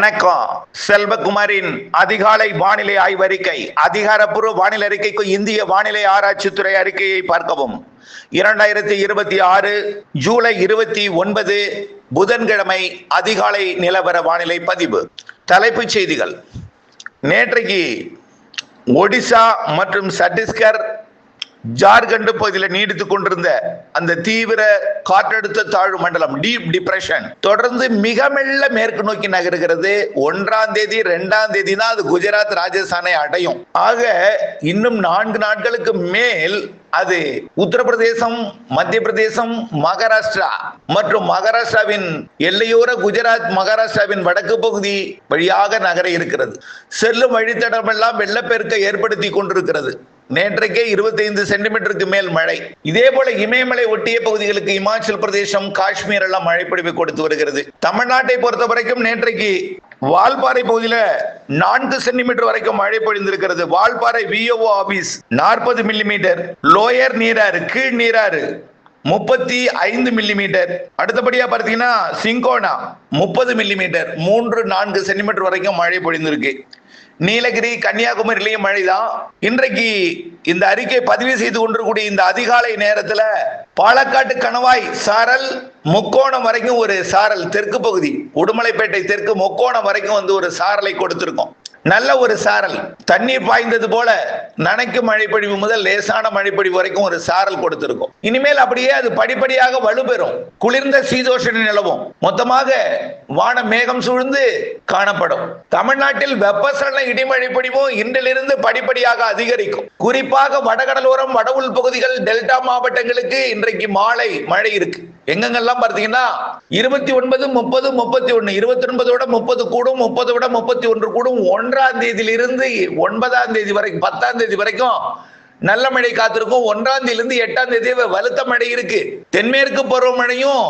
வணக்கம். செல்வகுமாரின் அதிகாலை வானிலை ஆய்வறிக்கை. அதிகாரப்பூர்வ வானிலை அறிக்கைக்கு இந்திய வானிலை ஆராய்ச்சித்துறை அறிக்கையை பார்க்கவும். 2026 ஜூலை 29 புதன்கிழமை அதிகாலை நிலவர வானிலை பதிவு. தலைப்புச் செய்திகள். நேற்றைக்கு ஒடிசா மற்றும் சத்தீஸ்கர், ஜார்க்கண்ட் பகுதியில் நீடித்துக் கொண்டிருந்த அந்த தீவிர காற்றழுத்த தாழ்வு மண்டலம் டீப் டிப்ரெஷன் தொடர்ந்து மிக மெல்ல மேற்கு நோக்கி நகர்கிறது. 1ஆம் தேதி 2ஆம் தேதி தான் அது குஜராத், ராஜஸ்தானை அடையும். ஆக இன்னும் 4 நாட்களுக்கு மேல் அது உத்தரப்பிரதேசம், மத்திய பிரதேசம், மகாராஷ்டிரா மற்றும் மகாராஷ்டிராவின் எல்லையோர குஜராத், மகாராஷ்டிராவின் வடக்கு பகுதி வழியாக நகர இருக்கிறது. செல்லும் வழித்தடமெல்லாம் வெள்ளப்பெருக்கை ஏற்படுத்தி கொண்டிருக்கிறது. நேற்றைக்கே 25 சென்டிமீட்டருக்கு மேல் மழை. இதே போல இமயமலை ஒட்டிய பகுதிகளுக்கு இமாச்சல் பிரதேசம், காஷ்மீர் எல்லாம் மழை பொழிவை கொடுத்து வருகிறது. தமிழ்நாட்டை பொறுத்த வரைக்கும் நேற்றைக்கு வால்பாறை பகுதியில 4 சென்டிமீட்டர் வரைக்கும் மழை பொழிந்திருக்கிறது. Valparai விஓஓ office 40 millimetre, lower Nirar, கீழ் நீராறு 35 மில்லிமீட்டர். அடுத்தபடியா பார்த்தீங்கன்னா சிங்கோனா 30 மில்லிமீட்டர், 3-4 சென்டிமீட்டர் வரைக்கும் மழை பொழிந்திருக்கு. நீலகிரி, கன்னியாகுமரியிலையும் மழைதான். இன்றைக்கு இந்த அறிக்கை பதிவு செய்து கொண்டிருக்கூடிய இந்த அதிகாலை நேரத்துல பாலக்காட்டு கணவாய் சாரல், முக்கோணம் வரைக்கும் ஒரு சாரல், தெற்கு பகுதி உடுமலைப்பேட்டை தெற்கு முக்கோணம் வரைக்கும் வந்து ஒரு சாரலை கொடுத்திருக்கோம். நல்ல ஒரு சாரல், தண்ணீர் பாய்ந்தது போல நனைக்கும் மழைப்பொழிவு முதல் லேசான மழைப்பொழிவு வரைக்கும் ஒரு சாரல் கொடுத்திருக்கும். இனிமேல் அப்படியே அது படிப்படியாக வலுப்பெறும். குளிர்ந்த சீதோஷண நிலவும். மொத்தமாக வானம் மேகம் சூழ்ந்து காணப்படும். தமிழ்நாட்டில் வெப்பசலன இடிமழை பொழிவும் இன்றிலிருந்து படிப்படியாக அதிகரிக்கும். குறிப்பாக வடகடலோரம், வட உள் பகுதிகள், டெல்டா மாவட்டங்களுக்கு இன்றைக்கு மாலை மழை இருக்கு. எங்கெங்கெல்லாம் பார்த்தீங்கன்னா 29, 30, 31, 29 30 கூடும், 30 31 கூடும். 1ஆம் தேதியிலிருந்து 9ஆம் தேதி வரைக்கும், 10ஆம் தேதி வரைக்கும் நல்ல மழை காத்திருக்கும். 1ஆம் தேதியிலிருந்து 8ஆம் தேதி வலுத்த மழை இருக்கு. தென்மேற்கு பருவமழையும்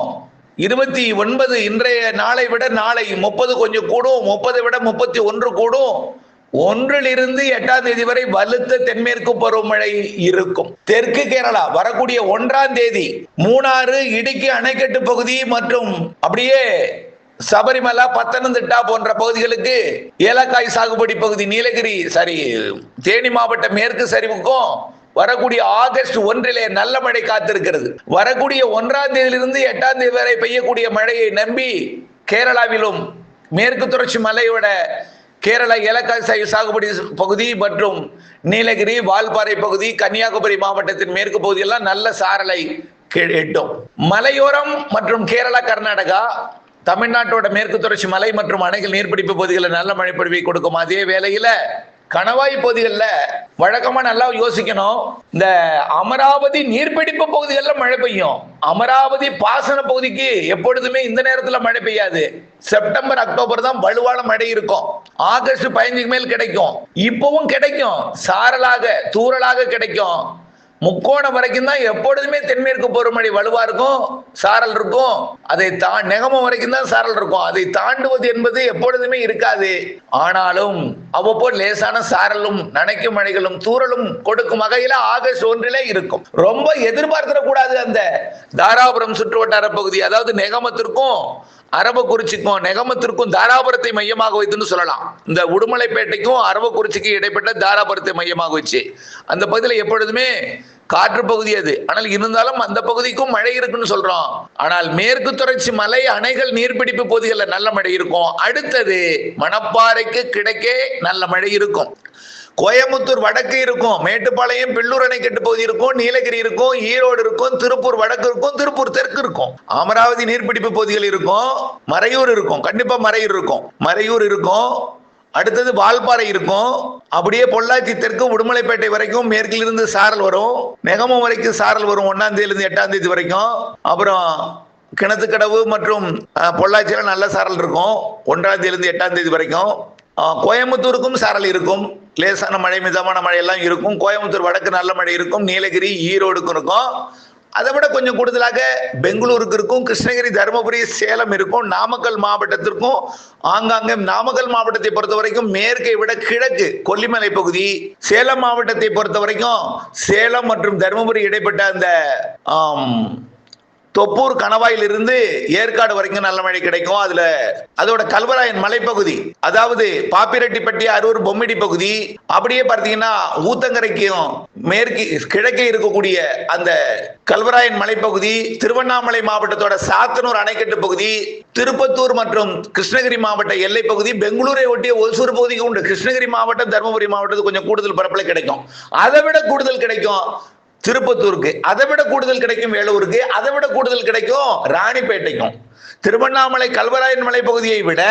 29 இன்றைய நாளை விட நாளை 30 கொஞ்சம் கூடும், 30 விட 31 கூடும். 1லிருந்து 8ஆம் தேதி வரை வலுத்த தென்மேற்கு பருவமழை இருக்கும். தெற்கு கேரளா வரக்கூடிய 1ஆம் தேதி மூணாறு, இடுக்கி அணைக்கட்டு பகுதி மற்றும் அப்படியே சபரிமலா, பத்தனந்திட்டா போன்ற பகுதிகளுக்கு ஏலக்காய் சாகுபடி பகுதி, நீலகிரி தேனி மாவட்ட மேற்கு சரிவுக்கும் வரக்கூடிய ஆகஸ்ட் 1 நல்ல மழை காத்திருக்கிறது. வரக்கூடிய 1ஆம் தேதியிலிருந்து 8ஆம் தேதி வரை பெய்யக்கூடிய மழையை நம்பி கேரளாவிலும் மேற்கு தொடர்ச்சி மலையோட கேரளா ஏலக்காய் சாகுபடி பகுதி மற்றும் நீலகிரி, வால்பாறை பகுதி, கன்னியாகுமரி மாவட்டத்தின் மேற்கு பகுதியெல்லாம் நல்ல சாரலை எட்டும். மலையோரம் மற்றும் கேரளா, கர்நாடகா, தமிழ்நாட்டோட மேற்கு தொடர்ச்சி மலை மற்றும் அணைகள் நீர்பிடிப்பு பகுதிகளில் நல்ல மழை பொழிவை கொடுக்கும். அதே வேளையில கணவாய் பகுதிகளில் வழக்கமா நல்லா யோசிக்கணும். இந்த அமராவதி நீர்பிடிப்பு பகுதிகளில் மழை பெய்யும். அமராவதி பாசன பகுதிக்கு எப்பொழுதுமே இந்த நேரத்துல மழை பெய்யாது. செப்டம்பர், அக்டோபர் தான் வலுவான மழை இருக்கும். ஆகஸ்ட் 15 மேல் கிடைக்கும். இப்பவும் கிடைக்கும், சாரலாக, தூறலாக கிடைக்கும். முக்கோணம் வரைக்கும் தான் எப்பொழுதுமே தென்மேற்கு பருவமழை வலுவா இருக்கும், சாரல் இருக்கும். அதை நெகமம் வரைக்கும் தான் சாரல் இருக்கும். அதை தாண்டுவது என்பது எப்பொழுதுமே இருக்காது. ஆனாலும் அவ்வப்போது லேசான சாரலும் நனைக்கும் மழைகளும் தூறலும் கொடுக்கும் வகையில ஆகஸ்ட் 1 இருக்கும். ரொம்ப எதிர்பார்த்திடக்கூடாது. அந்த தாராபுரம் சுற்றுவட்டார பகுதி, அதாவது நெகமத்திற்கும் அரவக்குறிச்சிக்கும், நெகமத்திற்கும் தாராபுரத்தை மையமாக வைத்துன்னு சொல்லலாம். இந்த உடுமலைப்பேட்டைக்கும் அரவக்குறிச்சிக்கு இடைப்பட்ட தாராபுரத்தை மையமாக வச்சு அந்த பகுதியில் எப்பொழுதுமே காற்று பகுதி அது. ஆனால் இருந்தாலும் அந்த பகுதிக்கும் மழை இருக்குன்னு சொல்றோம். ஆனால் மேற்கு தொடர்ச்சி மலை, அணைகள் நீர்பிடிப்பு பகுதிகளில் நல்ல மழை இருக்கும். அடுத்தது மணப்பாறைக்கு கிழக்கே நல்ல மழை இருக்கும். கோயம்புத்தூர் வடக்கு இருக்கும், மேட்டுப்பாளையம், பில்லூர் அணைக்கட்டு பகுதி இருக்கும், நீலகிரி இருக்கும், ஈரோடு இருக்கும், திருப்பூர் வடக்கு இருக்கும், திருப்பூர் தெற்கு இருக்கும், அமராவதி நீர்பிடிப்பு பகுதிகள் இருக்கும், மறையூர் இருக்கும், கண்டிப்பா மறையூர் இருக்கும். அடுத்தது வால்பாறை இருக்கும். அப்படியே பொள்ளாச்சி தெற்கு உடுமலைப்பேட்டை வரைக்கும் மேற்கிலிருந்து சாரல் வரும். நெகமம் வரைக்கும் சாரல் வரும் 1ஆம் தேதியிலிருந்து 8ஆம் தேதி வரைக்கும். அப்புறம் கிணத்துக்கடவு மற்றும் பொள்ளாச்சியில நல்ல சாரல் இருக்கும் 1ஆம் தேதியிலிருந்து 8ஆம் தேதி வரைக்கும். கோயம்புத்தூருக்கும் சாரல் இருக்கும். லேசான மழை, மிதமான மழை எல்லாம் இருக்கும். கோயம்புத்தூர் வடக்கு நல்ல மழை இருக்கும். நீலகிரி, ஈரோடுக்கும் இருக்கும். அதை விட கொஞ்சம் கூடுதலாக பெங்களூருக்கு இருக்கும். கிருஷ்ணகிரி, தருமபுரி, சேலம் இருக்கும். நாமக்கல் மாவட்டத்திற்கும் ஆங்காங்கே, நாமக்கல் மாவட்டத்தை பொறுத்த வரைக்கும் மேற்கை விட கிழக்கு கொல்லிமலை பகுதி, சேலம் மாவட்டத்தை பொறுத்த வரைக்கும் சேலம் மற்றும் தருமபுரி இடைப்பட்ட அந்த தொப்பூர் கணவாயில் இருந்து ஏற்காடு வரைக்கும் நல்ல மழை கிடைக்கும். அதுல அதோட கல்வராயன் மலைப்பகுதி, அதாவது பாப்பிரெட்டிப்பட்டி, அரூர், பொம்மிடி பகுதி, அப்படியே பார்த்தீங்கன்னா ஊத்தங்கரைக்கும் மேற்கு கிழக்கே இருக்கக்கூடிய அந்த கல்வராயன் மலைப்பகுதி, திருவண்ணாமலை மாவட்டத்தோட சாத்தனூர் அணைக்கட்டு பகுதி, திருப்பத்தூர் மற்றும் கிருஷ்ணகிரி மாவட்ட எல்லை பகுதி, பெங்களூரை ஒட்டிய ஒசூர் பகுதிக்கு உண்டு. கிருஷ்ணகிரி மாவட்டம், தருமபுரி மாவட்டத்துக்கு கொஞ்சம் கூடுதல் பரப்புல கிடைக்கும். அதை விட கூடுதல் கிடைக்கும் திருப்பத்தூருக்கு, அதை விட கூடுதல் கிடைக்கும் வேலூருக்கு, அதை விட கூடுதல் கிடைக்கும் ராணிப்பேட்டைக்கும். திருவண்ணாமலை கல்வராயன் மலை பகுதியை விட,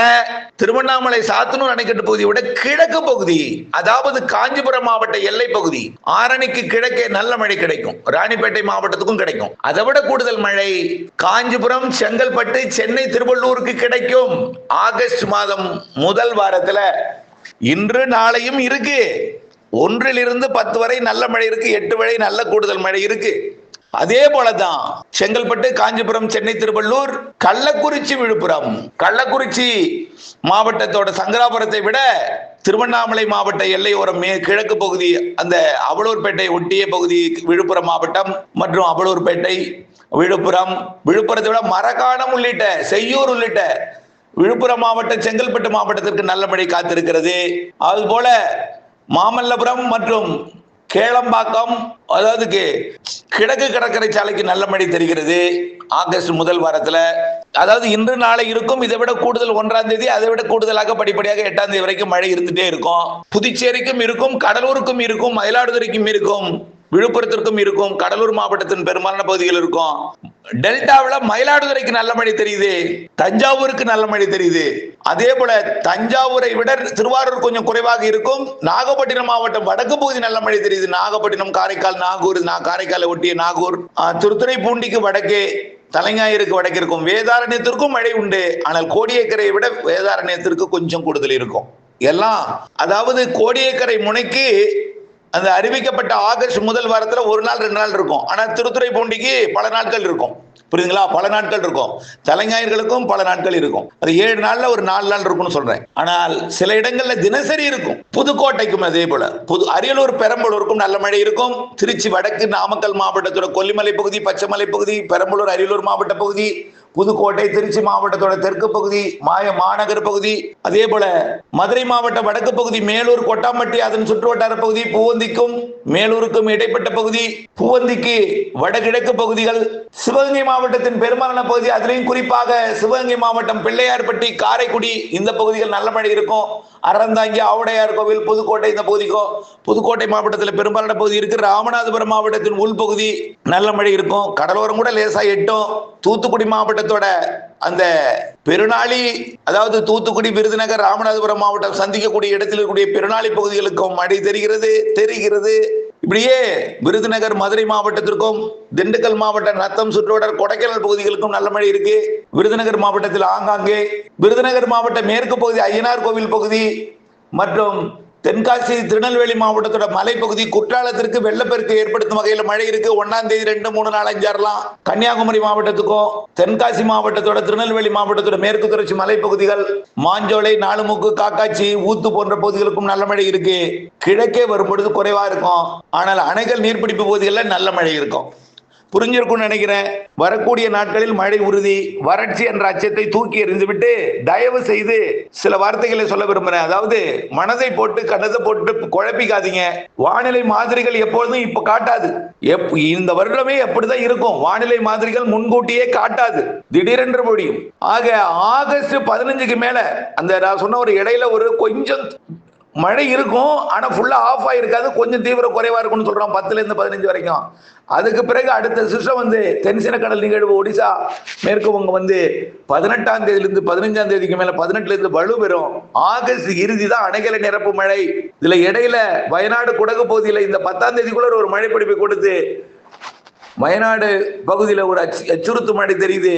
திருவண்ணாமலை சாத்தனூர் அணைக்கட்டு பகுதியை விட கிழக்கு பகுதி, அதாவது காஞ்சிபுரம் மாவட்ட எல்லை பகுதி, ஆரணிக்கு கிழக்கே நல்ல மழை கிடைக்கும். ராணிப்பேட்டை மாவட்டத்துக்கும் கிடைக்கும். அதை விட கூடுதல் மழை காஞ்சிபுரம், செங்கல்பட்டு, சென்னை, திருவள்ளூருக்கு கிடைக்கும். ஆகஸ்ட் மாதம் முதல் வாரத்துல இன்று நாளையும் இருக்கு. 1 to 10 வரை நல்ல மழை இருக்கு, 8 வரை நல்ல கூடுதல் மழை இருக்கு. அதே போலதான் செங்கல்பட்டு, காஞ்சிபுரம், சென்னை, திருவள்ளூர், கள்ளக்குறிச்சி, விழுப்புரம். கள்ளக்குறிச்சி மாவட்டத்தோட சங்கராபுரத்தை விட திருவண்ணாமலை மாவட்ட எல்லையோரம் கிழக்கு பகுதி, அந்த அபலூர்பேட்டை ஒட்டிய பகுதி, விழுப்புரம் மாவட்டம் மற்றும் அபலூர்பேட்டை, விழுப்புரம், விழுப்புரத்தை விட மரக்காணம் உள்ளிட்ட, செய்யூர் உள்ளிட்ட விழுப்புரம் மாவட்டம், செங்கல்பட்டு மாவட்டத்திற்கு நல்ல மழை காத்திருக்கிறது. அதுபோல மாமல்லபுரம் மற்றும் கேளம்பாக்கம், அதாவது கிழக்கு கடற்கரை சாலைக்கு நல்ல மழை தெரிகிறது ஆகஸ்ட் முதல் வாரத்துல. அதாவது இன்று நாளை இருக்கும். இதை விட கூடுதல் 1ஆம் தேதி, அதை விட கூடுதலாக படிப்படியாக 8ஆம் தேதி வரைக்கும் மழை இருந்துட்டே இருக்கும். புதுச்சேரிக்கும் இருக்கும், கடலூருக்கும் இருக்கும், மயிலாடுதுறைக்கும் இருக்கும், விழுப்புரத்திற்கும் இருக்கும், கடலூர் மாவட்டத்தின் பெரும்பாலான பகுதிகள் இருக்கும். டெல்டாவில் மயிலாடுதுறைக்கு நல்ல மழை தெரியுது, தஞ்சாவூருக்கு நல்ல மழை தெரியுது. அதே போல தஞ்சாவூரை விட திருவாரூர் கொஞ்சம் குறைவாக இருக்கும். நாகப்பட்டினம் மாவட்டம் வடக்கு பகுதி நல்ல மழை தெரியுது. நாகப்பட்டினம், காரைக்கால், நாகூர், காரைக்காலை ஒட்டிய நாகூர், திருத்துறைப்பூண்டிக்கு வடக்கே, தலைஞாயிற்கு வடக்கு இருக்கும். வேதாரண்யத்திற்கும் மழை உண்டு. ஆனால் கோடியக்கரையை விட வேதாரண்யத்திற்கு கொஞ்சம் கூடுதல் இருக்கும். எல்லாம் அதாவது கோடியக்கரை முனைக்கு அந்த அறிவிக்கப்பட்ட ஆகஸ்ட் முதல் வாரத்துல 1 நாள் 2 நாள் இருக்கும். ஆனா திருத்துறைப்பூண்டிக்கு பல நாட்கள் இருக்கும். புரியுதுங்களா? பல நாட்கள் இருக்கும். தலைஞாயிர்களுக்கும் பல நாட்கள் இருக்கும். அது 7 நாள்ல ஒரு 4 நாள் இருக்கும்னு சொல்றேன். ஆனால் சில இடங்கள்ல தினசரி இருக்கும். புதுக்கோட்டைக்கும் அதே போல, அரியலூர், பெரம்பலூருக்கும் நல்ல மழை இருக்கும். திருச்சி வடக்கு, நாமக்கல் மாவட்டத்தோட கொல்லிமலை பகுதி, பச்சைமலை பகுதி, பெரம்பலூர், அரியலூர் மாவட்ட பகுதி, புதுக்கோட்டை, திருச்சி மாவட்டத்தோட தெற்கு பகுதி, மாநகர் பகுதி, அதே போல மதுரை மாவட்ட வடக்கு பகுதி, மேலூர், கொட்டாம்பட்டி, அதன் சுற்றுவட்டார பகுதி, பூவந்திக்கும் மேலூருக்கும் இடைப்பட்ட பகுதி, பூவந்திக்கு வடகிழக்கு பகுதிகள், சிவகங்கை மாவட்டத்தின் பெரும்பாலான பகுதி, அதிலையும் குறிப்பாக சிவகங்கை மாவட்டம், பிள்ளையார்பட்டி, காரைக்குடி, இந்த பகுதிகள் நல்ல மழை இருக்கும். அறந்தாங்கி, ஆவுடையார் கோவில், புதுக்கோட்டை, இந்த பகுதிக்கும், புதுக்கோட்டை மாவட்டத்தில் பெரும்பாலான பகுதி இருக்கு. ராமநாதபுரம் மாவட்டத்தின் உள்பகுதி நல்ல மழை இருக்கும். கடலோரம் கூட லேசா எட்டும். தூத்துக்குடி மாவட்டத்தோட அந்த பெருநாளி, அதாவது தூத்துக்குடி, விருதுநகர், ராமநாதபுரம் மாவட்டம் சந்திக்கக்கூடிய இடத்தில் இருக்கக்கூடிய பெருநாளி பகுதிகளுக்கும் மழை தெரிகிறது. இப்படியே விருதுநகர், மதுரை மாவட்டத்திற்கும், திண்டுக்கல் மாவட்டம், நத்தம் சுற்றுவட்டார கொடைக்கானல் பகுதிகளுக்கும் நல்ல மழை இருக்கு. விருதுநகர் மாவட்டத்தில் ஆங்காங்கே, விருதுநகர் மாவட்ட மேற்கு பகுதி, ஐயனார் கோவில் பகுதி மற்றும் தென்காசி, திருநெல்வேலி மாவட்டத்தோட மலைப்பகுதி, குற்றாலத்திற்கு வெள்ளப்பெருக்கு ஏற்படுத்தும் வகையில் மழை இருக்கு. 1ஆம் தேதி 2, 3, 4, 5 கன்னியாகுமரி மாவட்டத்துக்கும், தென்காசி மாவட்டத்தோட, திருநெல்வேலி மாவட்டத்தோட மேற்கு தொடர்ச்சி மலைப்பகுதிகள், மாஞ்சோலை, நாலுமுக்கு, காக்காட்சி, ஊத்து போன்ற பகுதிகளுக்கும் நல்ல மழை இருக்கு. கிழக்கே வரும்பொழுது குறைவா இருக்கும். ஆனால் அணைகள், நீர்பிடிப்பு பகுதிகளில் நல்ல மழை இருக்கும். புரிஞ்சிருக்கும்னு நினைக்கிறேன். வரக்கூடிய நாட்களில் மழை உறுதி. வறட்சி என்ற அச்சத்தை தூக்கி எறிந்துவிட்டு தயவு செய்து சில வார்த்தைகளை சொல்ல விரும்புறேன். அதாவது மனதை போட்டு கண்ணதை போட்டு குழப்பிக்காதீங்க. வானிலை மாதிரிகள் எப்பொழுதும் இப்ப காட்டாது. இந்த வருடமே அப்படிதான் இருக்கும். வானிலை மாதிரிகள் முன்கூட்டியே காட்டாது, திடீரென்று முடியும். ஆக ஆகஸ்ட் 15க்கு மேல அந்த நான் சொன்ன ஒரு இடையில ஒரு கொஞ்சம் மழை இருக்கும். ஆனா ஃபுல்லா ஆஃப் ஆயிருக்காது, கொஞ்சம் தீவிர குறைவா இருக்கும்னு சொல்றோம். 10 to 15 வரைக்கும். அதுக்கு பிறகு அடுத்த சிஸ்டம் தென்சின கடல் நிகழ்வு, ஒடிசா, மேற்கு வங்கம் 18ஆம் தேதியிலிருந்து 15ஆம் தேதிக்கு மேல 18ல இருந்து வலுப்பெறும். ஆகஸ்ட் இறுதி தான் அணைகளை நிரப்பு மழை. இதுல இடையில வயநாடு, குடகு பகுதியில இந்த 10ஆம் தேதிக்குள்ள ஒரு மழை பிடிப்பை கொடுத்து வயநாடு பகுதியில ஒரு அச்சுறுத்து மழை தெரியுது.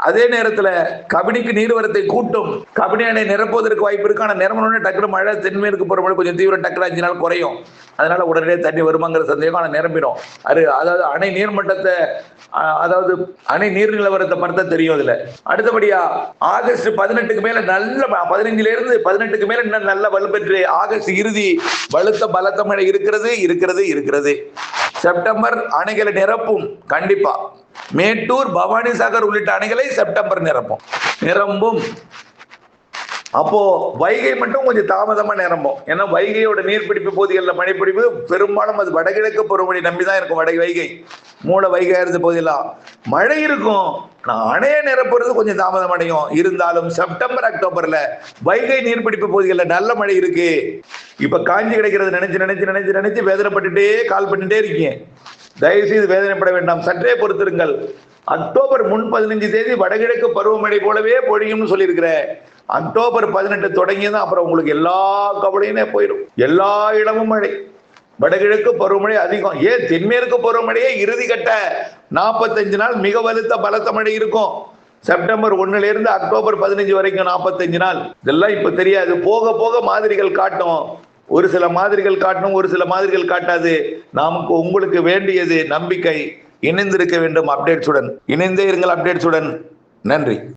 அதே நேரத்துல கபினிக்கு நீர்வரத்தை கூட்டும். கபினி அணை நிரப்புவதற்கு வாய்ப்பு இருக்கு. ஆனா நிரம்பணும்னு டக்குனு மழை தென்மேற்கு போற மழை கொஞ்சம் தீவிரம், டக்குனு 5 நாள் குறையும். அதனால உடனே தண்ணி வருமாங்கிற சந்தேகம். ஆனா நிரம்பிடும். அதாவது அணை நீர்மட்டத்தை, அதாவது அணை நீர் நிலவரத்தை பார்த்தா தெரியும். இதுல அடுத்தபடியா ஆகஸ்ட் 18க்கு மேல நல்ல 15ல இருந்து 18க்கு மேல இன்னும் நல்ல வலுப்பெற்று ஆகஸ்ட் இறுதி பலத்த மழை இருக்கிறது. செப்டம்பர் அணைகளை நிரப்பும். கண்டிப்பா மேட்டூர், பவானிசாகர் உள்ளிட்ட அணைகளை செப்டம்பர் நிரம்பும். அப்போ வைகை மட்டும் கொஞ்சம் தாமதமா நிரம்பும். ஏன்னா வைகையோட நீர்பிடிப்பு பகுதிகளில் மழைப்பிடிப்பு பெரும்பாலும் அது வடகிழக்கு பருவமழை நம்பிதான் இருக்கும். வைகை மூல வைகை இருந்த போதெல்லாம் மழை இருக்கும். அணைய நிரப்புறது கொஞ்சம் தாமதம் அடையும். இருந்தாலும் செப்டம்பர் அக்டோபர்ல வைகை நீர்பிடிப்பு பகுதிகளில் நல்ல மழை இருக்கு. இப்ப காஞ்சி கிடைக்கிறது நினைச்சு வேதனைப்பட்டுட்டே கால் பண்ணிட்டே இருக்கீங்க. தயவு செய்து வேதனைப்பட வேண்டாம், சற்றே பொறுத்திருங்கள். அக்டோபர் 15 தேதி வடகிழக்கு பருவமழை போலவே பொழியும்னு சொல்லியிருக்கிறேன். அக்டோபர் 18 தொடங்கியதான் அப்புறம் உங்களுக்கு எல்லா கவலையுமே போயிடும். எல்லா இடமும் மழை. வடகிழக்கு பருவமழை அதிகம். ஏன் தென்மேற்கு பருவமழையே இறுதி கட்ட 45 நாள் மிக வலுத்த பலத்த மழை இருக்கும். செப்டம்பர் 1 இருந்து அக்டோபர் 15 வரைக்கும் 45 நாள். இதெல்லாம் இப்ப தெரியாது. போக போக மாதிரிகள் காட்டும். ஒரு சில மாதிரிகள் காட்டணும், ஒரு சில மாதிரிகள் காட்டாது. நமக்கு உங்களுக்கு வேண்டியது நம்பிக்கை. இணைந்திருக்க வேண்டும் அப்டேட்ஸுடன். இணைந்தே இருங்கள் அப்டேட்ஸுடன். நன்றி.